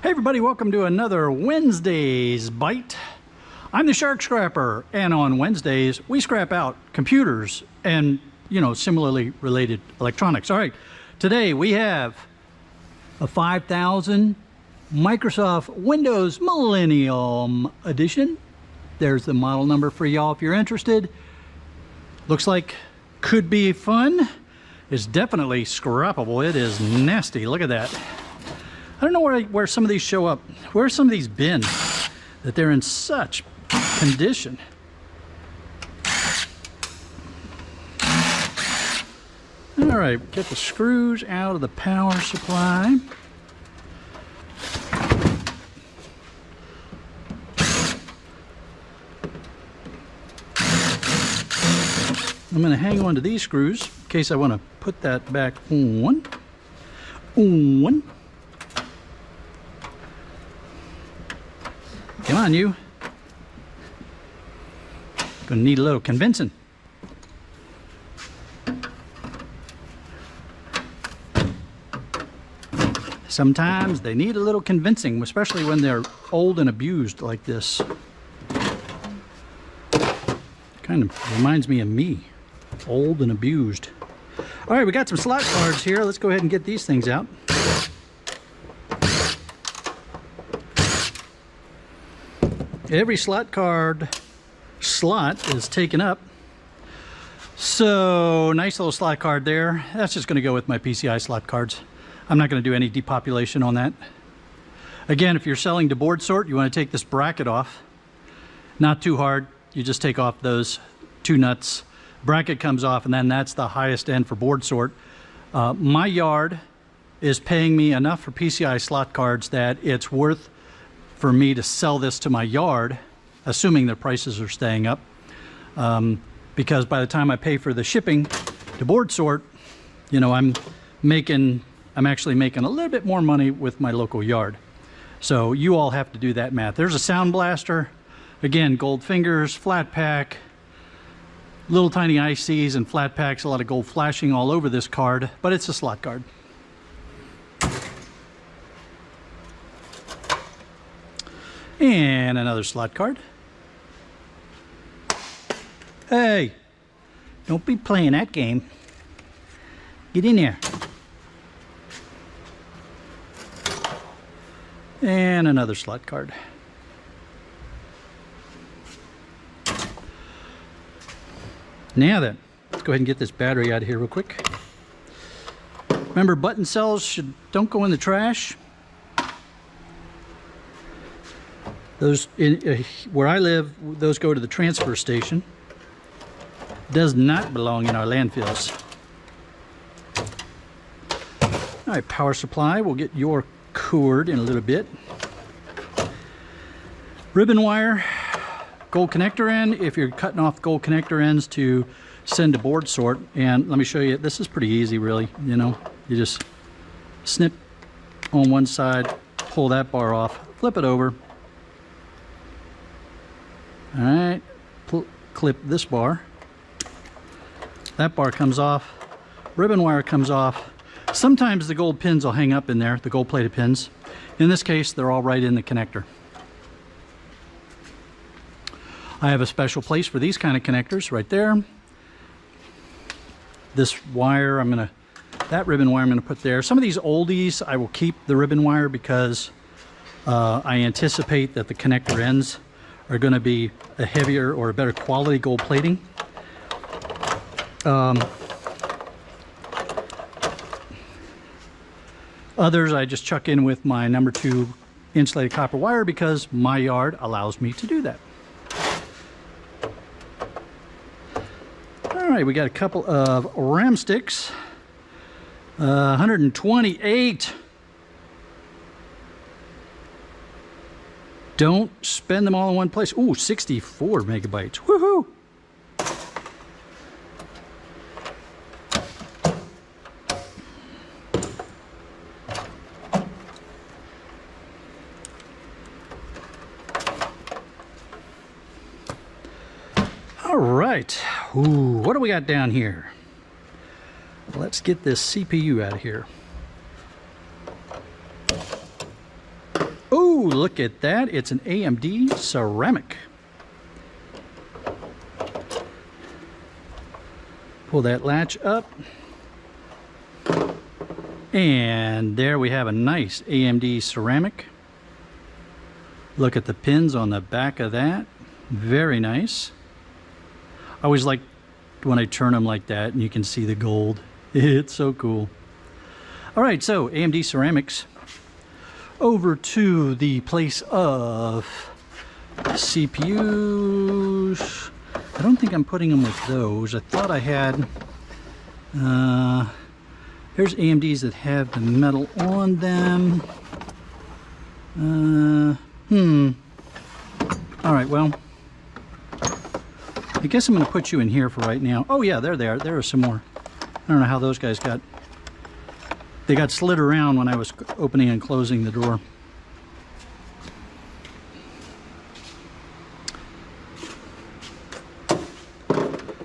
Hey everybody, welcome to another Wednesday's Bite. I'm the Shark Scrapper, and on Wednesdays we scrap out computers and, similarly related electronics. All right, today we have a 5000 Microsoft Windows Millennium Edition. There's the model number for y'all if you're interested. Looks like could be fun. It's definitely scrappable. It is nasty. Look at that. I don't know where some of these show up. Where some of these been that they're in such condition? All right, get the screws out of the power supply. I'm going to hang on to these screws in case I want to put that back on. Come on, you. Gonna need a little convincing. Sometimes they need a little convincing, especially when they're old and abused like this. Kind of reminds me of me, old and abused. All right, we got some slot cards here. Let's go ahead and get these things out. Every slot card slot is taken up. So nice little slot card there. That's just going to go with my PCI slot cards. I'm not going to do any depopulation on that. Again, if you're selling to board sort, you want to take this bracket off. Not too hard. You just take off those two nuts. Bracket comes off, and then that's the highest end for board sort. My yard is paying me enough for PCI slot cards that it's worth for me to sell this to my yard, assuming their prices are staying up, because by the time I pay for the shipping to board sort, I'm actually making a little bit more money with my local yard. So you all have to do that math. There's a sound blaster, again, gold fingers, flat pack, little tiny ICs and flat packs, a lot of gold flashing all over this card, but it's a slot card. And another slot card. Hey, don't be playing that game. Get in there. And another slot card. Now then, let's go ahead and get this battery out of here real quick. Remember, button cells don't go in the trash. Those where I live, those go to the transfer station. Does not belong in our landfills. All right, power supply. We'll get your cord in a little bit. Ribbon wire, gold connector end. If you're cutting off gold connector ends to send to board sort, and let me show you. This is pretty easy, really. You just snip on one side, pull that bar off, flip it over. All right, clip this bar. That bar comes off. Ribbon wire comes off. Sometimes the gold pins will hang up in there, the gold plated pins. In this case, they're all right in the connector. I have a special place for these kind of connectors right there. This wire, that ribbon wire I'm gonna put there. Some of these oldies, I will keep the ribbon wire because I anticipate that the connector ends are going to be a heavier or a better quality gold plating. Others I just chuck in with my number 2 insulated copper wire because my yard allows me to do that. All right, we got a couple of RAM sticks. 128. Don't spend them all in one place. Ooh, 64 megabytes. Woohoo! All right. Ooh, what do we got down here? Let's get this CPU out of here. Ooh, look at that. It's an AMD ceramic. Pull that latch up. And there we have a nice AMD ceramic. Look at the pins on the back of that. Very nice. I always like when I turn them like that and you can see the gold. It's so cool. All right, so AMD ceramics. Over to the place of CPUs. I don't think I'm putting them with those. I thought I had... There's AMDs that have the metal on them. All right, well, I guess I'm going to put you in here for right now. Oh yeah, there they are. There are some more. I don't know how those guys got... They got slid around when I was opening and closing the door.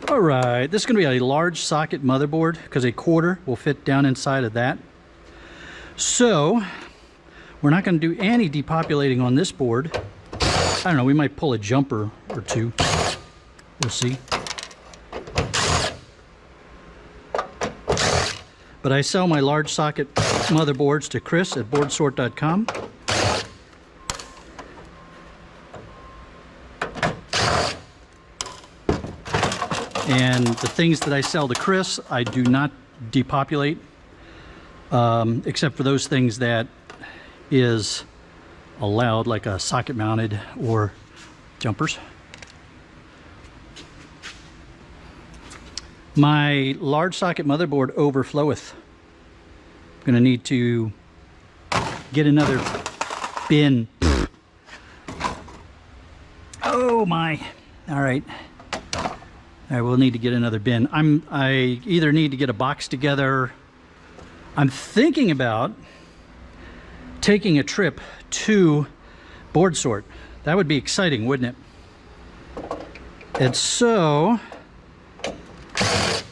All right, this is going to be a large socket motherboard because a quarter will fit down inside of that. So we're not going to do any depopulating on this board. I don't know, we might pull a jumper or two. We'll see. But I sell my large socket motherboards to Chris at boardsort.com. And the things that I sell to Chris, I do not depopulate, except for those things that is allowed, like a socket mounted or jumpers. My large socket motherboard overfloweth. I'm going to need to get another bin. Oh my. All right. All right, we'll need to get another bin. I either need to get a box together. I'm thinking about taking a trip to BoardSort. That would be exciting, wouldn't it? And so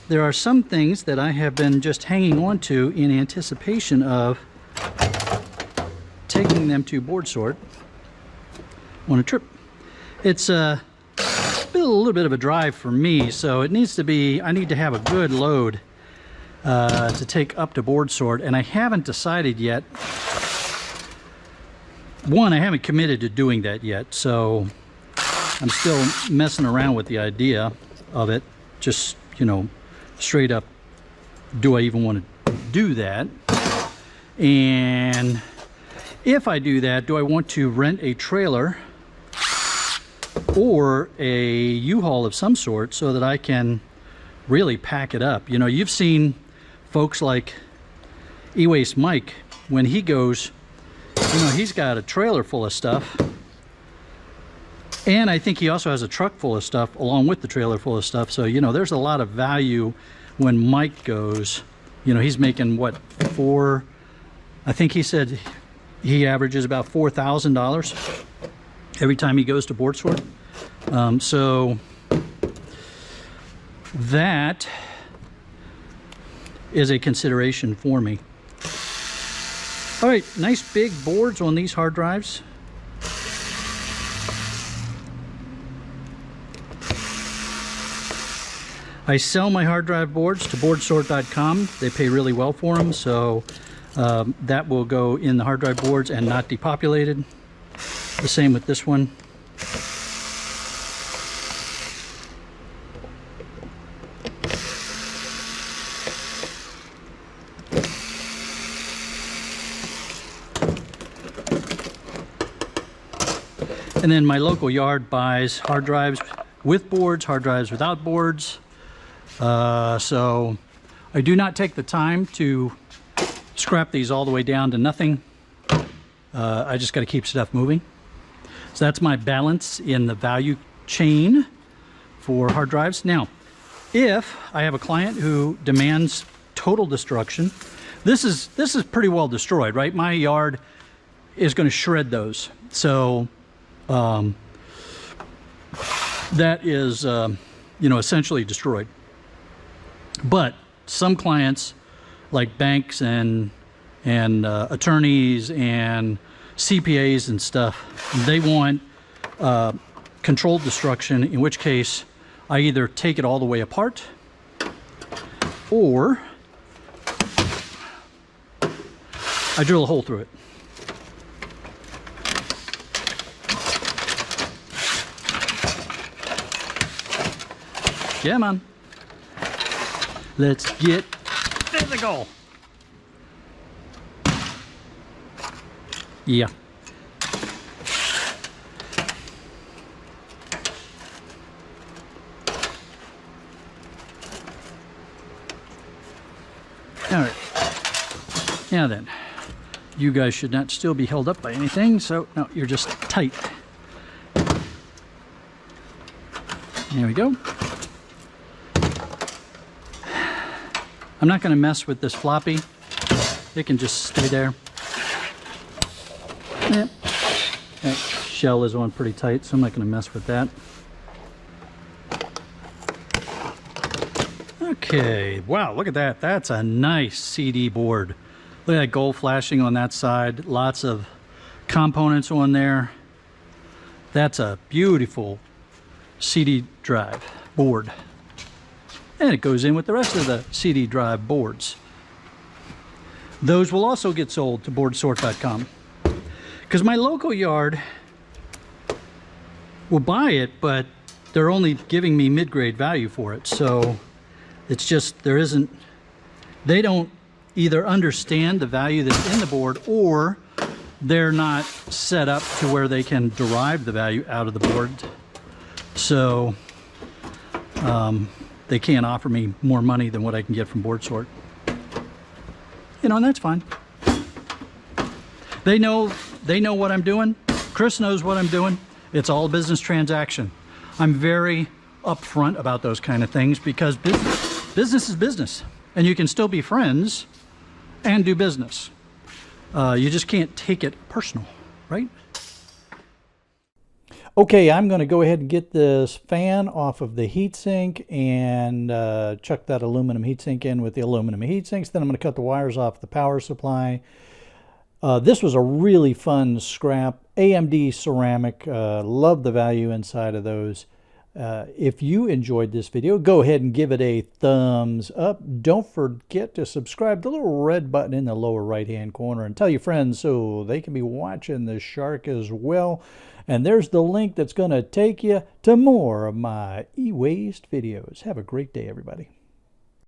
there are some things that I have been just hanging on to in anticipation of taking them to BoardSort on a trip. It's a little bit of a drive for me, so it needs to be, I need to have a good load to take up to BoardSort, and I haven't decided yet. One, I haven't committed to doing that yet, so I'm still messing around with the idea of it. Just, you know, straight up, do I even want to do that? And if I do that, do I want to rent a trailer or a U-Haul of some sort so that I can really pack it up? You know, you've seen folks like E-Waste Mike, when he goes, you know, he's got a trailer full of stuff, and I think he also has a truck full of stuff along with the trailer full of stuff. So, you know, there's a lot of value when Mike goes. You know, he's making what, I think he said he averages about $4,000 every time he goes to BoardSort. So that is a consideration for me. All right, nice big boards on these hard drives. I sell my hard drive boards to boardsort.com. They pay really well for them, so that will go in the hard drive boards and not depopulated. The same with this one. And then my local yard buys hard drives with boards, hard drives without boards. So I do not take the time to scrap these all the way down to nothing. I just got to keep stuff moving. So that's my balance in the value chain for hard drives. Now, if I have a client who demands total destruction, this is pretty well destroyed, right? My yard is going to shred those. So that is, you know, essentially destroyed. But some clients, like banks and attorneys and CPAs and stuff. They want controlled destruction, in which case I either take it all the way apart or I drill a hole through it. Come on. Let's get physical. Yeah. All right. Now then, you guys should not still be held up by anything, so no, you're just tight. There we go. I'm not going to mess with this floppy. It can just stay there. Yep. That shell is on pretty tight, so I'm not going to mess with that. Okay, wow, look at that. That's a nice CD board. Look at that gold flashing on that side. Lots of components on there. That's a beautiful CD drive board. And it goes in with the rest of the CD drive boards. Those will also get sold to boardsort.com. Because my local yard will buy it, but they're only giving me mid-grade value for it. So it's just, they don't either understand the value that's in the board, or they're not set up to where they can derive the value out of the board. So they can't offer me more money than what I can get from BoardSort. You know, and that's fine. They know what I'm doing. Chris knows what I'm doing. It's all a business transaction. I'm very upfront about those kind of things because business is business, and you can still be friends and do business. You just can't take it personal, right? Okay, I'm going to go ahead and get this fan off of the heatsink and chuck that aluminum heatsink in with the aluminum heatsinks. Then I'm going to cut the wires off the power supply. This was a really fun scrap. AMD ceramic. Love the value inside of those. If you enjoyed this video, go ahead and give it a thumbs up. Don't forget to subscribe, the little red button in the lower right hand corner, and tell your friends so they can be watching the shark as well. And there's the link that's going to take you to more of my e-waste videos. Have a great day, everybody.